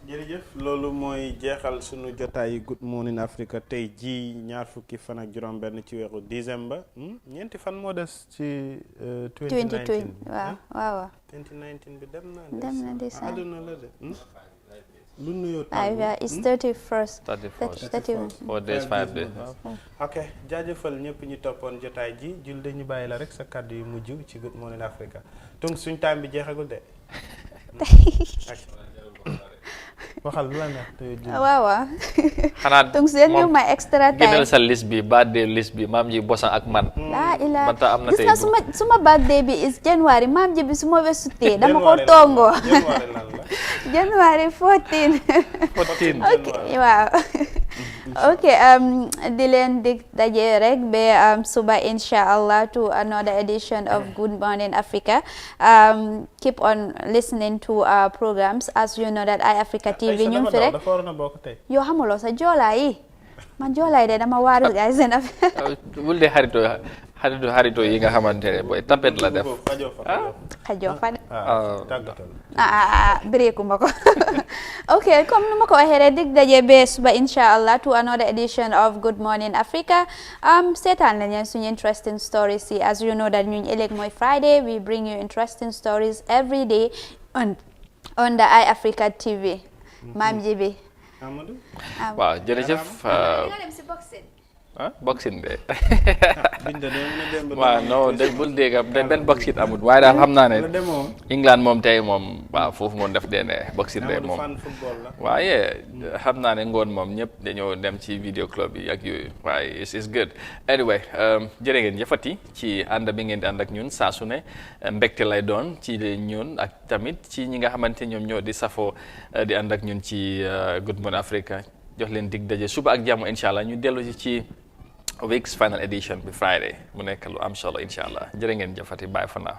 jërëjëf loolu mooy jeexal sunu jotaayu Good Morning Africa tey jii ñaar fukki fan ak juróom-benn ci weeru décembre ñeenti fan moo des ci 2019 waaw 2019 bi dem na décembre àdduna la de lu nuyoo it's 31st 4 days 5 days ok jaajëfal ñëpp ñu toppoon jotaay ji jul dañu bàyyi la rek sa kàddu yu mujj ci Good Morning Africa donc suñ time bi jeexagul de waxal lu la neex waaw xanaa donc seen ñu ma extra time génneel sa liste bi birthday list bi maam ji bosan ak man man ta am na tey gis nga suma birthday bi is January maam ji bi suma wesutee dama ko tongo January 14 ok waaw ok di leen dig daje rek ba suba inshallah to another edition of Good Morning Africa. Keep on listening to our programs. As you know that iAfrica TV ñu fi rek yoo xamuloo sa joolaay man joolaay de dama waaru gaay seen affaire wul de xarito yi nga xamante ne booy tapet la def xajoo fa bireeku ma ko ok comme nu ma ko waxee rek dig daje bee suba inshallah to another edition of Good Morning Africa seetaan nañu suñu interesting stories yi as you know that ñun ëllëg mooy Friday we bring you interesting stories every day on the iAfrica TV maam ji bi waaw jërëjëf boxing de waaw non de bul dégg benn boxing amul waaye daal xam naa ne England moom tey moom waaw foofu moom def dee ne boxing de moom waaye xam naa ne ngoon moom ñëpp dañoo dem ci video club yi ak yooyu waaye it's good anyway jërë ngeen jëfati ci ànd bi ngeen di ànd ak ñun saa su ne mbégte lay doon ci ñun ak tamit ci ñi nga xamante ñoom ñoo di safoo di ànd ak ñun ci Good Morning Africa jox leen dig daje suba ak jàmm inshallah ñu dellu ci week's final edition bi Friday mu nekk lu am solo inshallah jërë ngeen jëfati bye for now